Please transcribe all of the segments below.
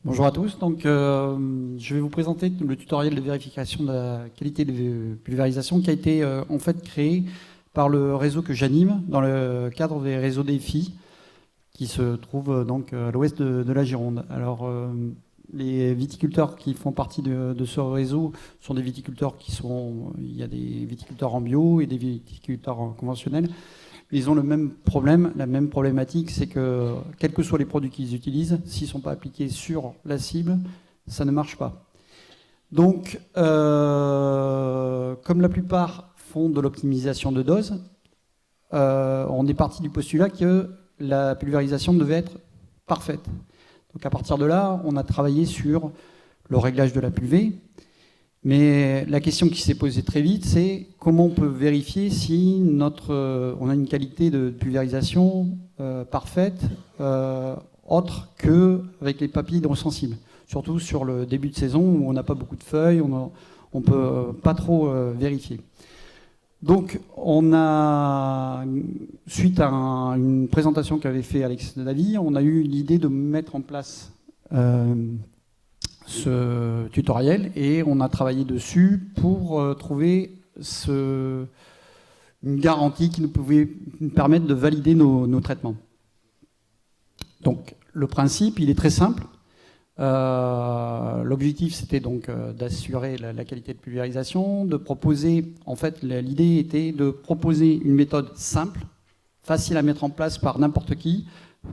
Bonjour à tous, donc je vais vous présenter le tutoriel de vérification de la qualité de pulvérisation qui a été en fait créé par le réseau que j'anime dans le cadre des réseaux défis qui se trouvent donc à l'ouest de la Gironde. Alors les viticulteurs qui font partie de ce réseau sont des viticulteurs il y a des viticulteurs en bio et des viticulteurs conventionnels. Ils ont le même problème, la même problématique, c'est que quels que soient les produits qu'ils utilisent, s'ils ne sont pas appliqués sur la cible, ça ne marche pas. Donc, comme la plupart font de l'optimisation de dose, on est parti du postulat que la pulvérisation devait être parfaite. Donc à partir de là, on a travaillé sur le réglage de la pulvée. Mais la question qui s'est posée très vite, c'est comment on peut vérifier si on a une qualité de pulvérisation parfaite, autre qu'avec les papiers hydrosensibles. Surtout sur le début de saison où on n'a pas beaucoup de feuilles, on ne peut pas trop vérifier. Donc, suite à une présentation qu'avait fait Alex Davy, on a eu l'idée de mettre en place ce tutoriel et on a travaillé dessus pour trouver une garantie qui nous pouvait nous permettre de valider nos traitements. Donc le principe, il est très simple. L'objectif, c'était donc d'assurer la qualité de pulvérisation, de proposer, en fait l'idée était de proposer une méthode simple, facile à mettre en place par n'importe qui,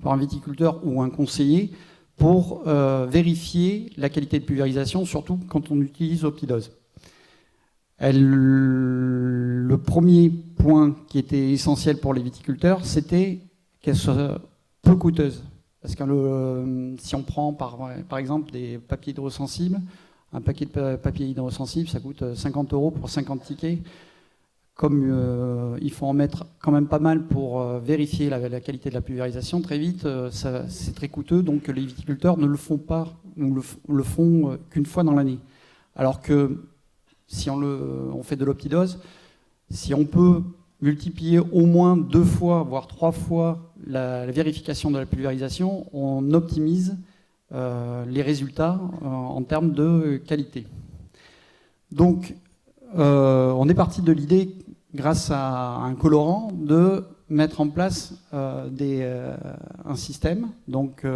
par un viticulteur ou un conseiller, pour vérifier la qualité de pulvérisation, surtout quand on utilise Optidose. Le premier point qui était essentiel pour les viticulteurs, c'était qu'elle soit peu coûteuse. Parce que si on prend par exemple des papiers hydrosensibles, un paquet de papier hydrosensible, ça coûte 50 € pour 50 tickets. Comme il faut en mettre quand même pas mal pour vérifier la qualité de la pulvérisation, très vite, c'est très coûteux, donc les viticulteurs ne le font pas, ou le font qu'une fois dans l'année. Alors que si on fait de l'optidose, si on peut multiplier au moins 2 fois, voire 3 fois la vérification de la pulvérisation, on optimise les résultats en termes de qualité. Donc, on est parti de l'idée, grâce à un colorant, de mettre en place un système. Donc,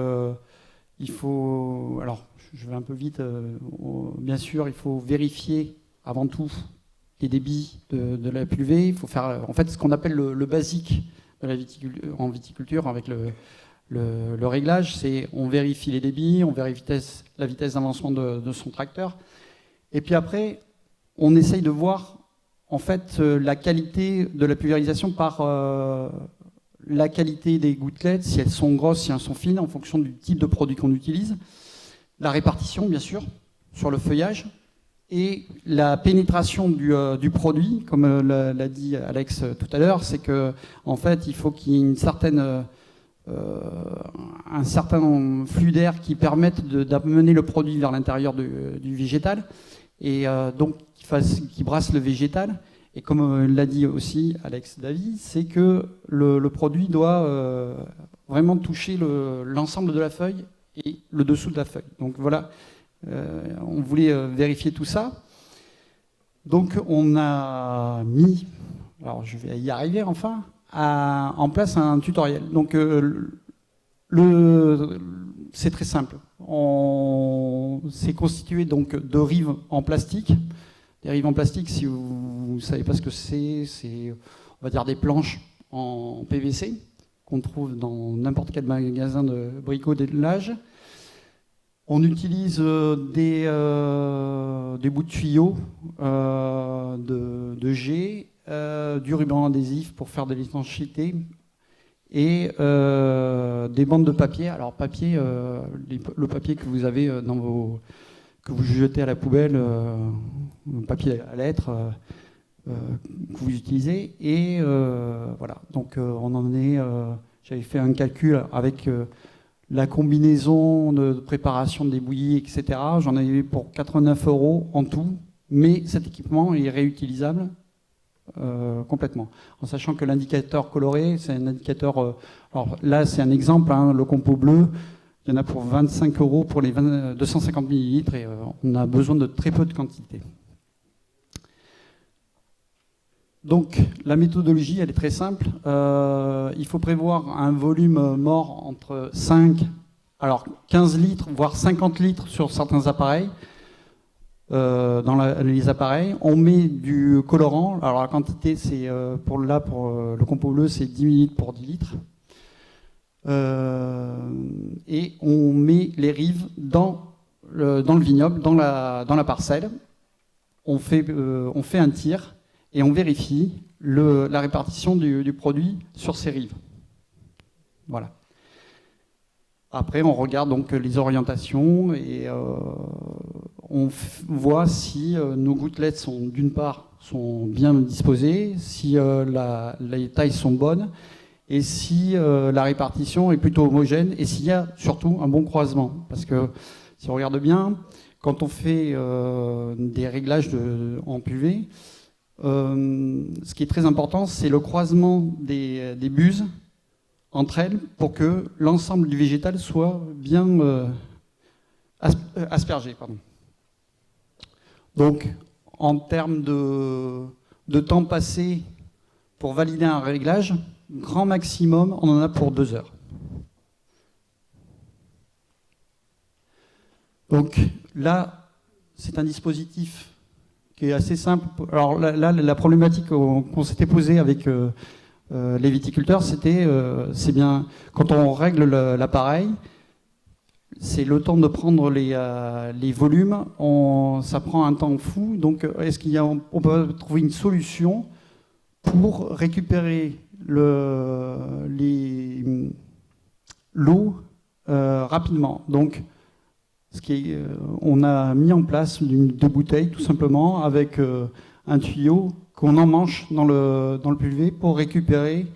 il faut... Alors, je vais un peu vite. Bien sûr, il faut vérifier avant tout les débits de la pulvée. Il faut faire, en fait, ce qu'on appelle le basique en viticulture avec le réglage. C'est on vérifie les débits, on vérifie la vitesse d'avancement de son tracteur. Et puis après, on essaye de voir en fait la qualité de la pulvérisation par la qualité des gouttelettes, si elles sont grosses, si elles sont fines, en fonction du type de produit qu'on utilise. La répartition, bien sûr, sur le feuillage. Et la pénétration du produit, comme l'a dit Alex tout à l'heure, c'est que en fait, il faut qu'il y ait un certain flux d'air qui permette d'amener le produit vers l'intérieur du végétal. Et donc qui brasse le végétal. Et comme l'a dit aussi Alex Davy, c'est que le produit doit vraiment toucher l'ensemble de la feuille et le dessous de la feuille. Donc voilà, on voulait vérifier tout ça. Donc on a mis, alors je vais y arriver enfin, en place un tutoriel. Donc c'est très simple. C'est constitué donc de rives en plastique. Des rives en plastique, si vous ne savez pas ce que c'est, on va dire des planches en PVC qu'on trouve dans n'importe quel magasin de bricolage. On utilise des bouts de tuyaux, de jet, du ruban adhésif pour faire de l'étanchéité et des bandes de papier. Alors papier, le papier que vous avez que vous jetez à la poubelle, le papier à lettres que vous utilisez. Et voilà, donc on en est... J'avais fait un calcul avec la combinaison de préparation des bouillies, etc. J'en avais eu pour 89 € en tout, mais cet équipement est réutilisable complètement. En sachant que l'indicateur coloré, c'est un indicateur... alors là, c'est un exemple, hein, le compo bleu, Il y en a pour 25 € pour les 250 millilitres et on a besoin de très peu de quantité. Donc la méthodologie, elle est très simple. Il faut prévoir un volume mort entre 15 litres, voire 50 litres sur certains appareils. Dans les appareils, on met du colorant. Alors la quantité, c'est pour le compo bleu, c'est 10 ml pour 10 litres. Et on met les rives dans le vignoble, dans la parcelle. On fait un tir et on vérifie la répartition du produit sur ces rives. Voilà. Après, on regarde donc les orientations et on voit si nos gouttelettes sont d'une part bien disposées, si les tailles sont bonnes et si la répartition est plutôt homogène et s'il y a surtout un bon croisement. Parce que si on regarde bien, quand on fait des réglages en PUV, ce qui est très important, c'est le croisement des buses entre elles pour que l'ensemble du végétal soit bien aspergé. Pardon. Donc, en termes de temps passé pour valider un réglage, grand maximum, on en a pour 2 heures. Donc là, c'est un dispositif qui est assez simple. Alors là, la problématique qu'on s'était posée avec les viticulteurs, c'est bien, quand on règle l'appareil, c'est le temps de prendre les volumes, ça prend un temps fou. Donc, est-ce qu'on peut trouver une solution pour récupérer l'eau rapidement? Donc, on a mis en place deux bouteilles, tout simplement, avec un tuyau qu'on emmanche dans le PUV pour récupérer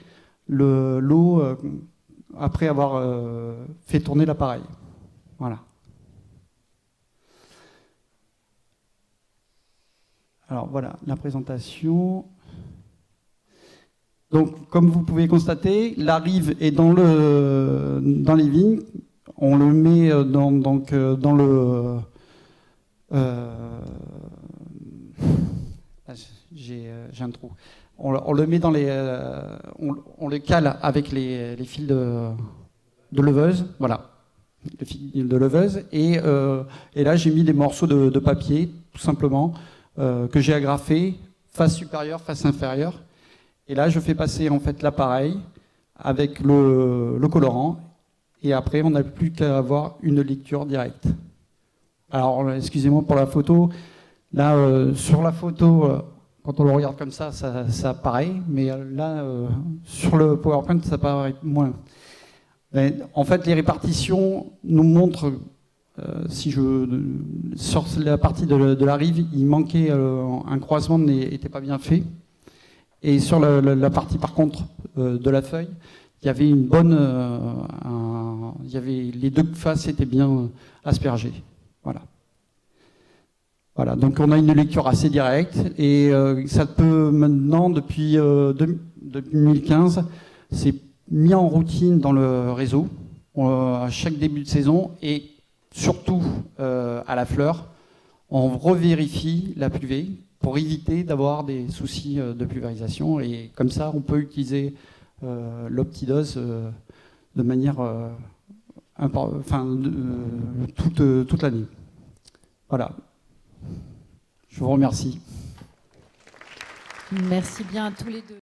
l'eau après avoir fait tourner l'appareil. Voilà. Alors voilà la présentation. Donc comme vous pouvez constater, la rive est dans les vignes. On le met dans le... j'ai un trou. On le met dans les... on le cale avec les fils de leveuse. Voilà. Les fils de leveuse. Et là, j'ai mis des morceaux de papier, tout simplement, que j'ai agrafés, face supérieure, face inférieure. Et là, je fais passer en fait l'appareil avec le colorant. Et après, on n'a plus qu'à avoir une lecture directe. Alors, excusez-moi pour la photo. Là, sur la photo, quand on le regarde comme ça paraît. Mais là, sur le PowerPoint, ça paraît moins. Mais, en fait, les répartitions nous montrent, sur la partie de la rive, il manquait un croisement n'était pas bien fait. Et sur la partie, par contre, de la feuille, il y avait une bonne, les deux faces étaient bien aspergées. Voilà. Voilà. Donc on a une lecture assez directe et ça peut maintenant, depuis 2015, c'est mis en routine dans le réseau à chaque début de saison et surtout à la fleur, on revérifie la puvée pour éviter d'avoir des soucis de pulvérisation et comme ça on peut utiliser l'optidose de manière toute l'année. Voilà. Je vous remercie. Merci bien à tous les deux.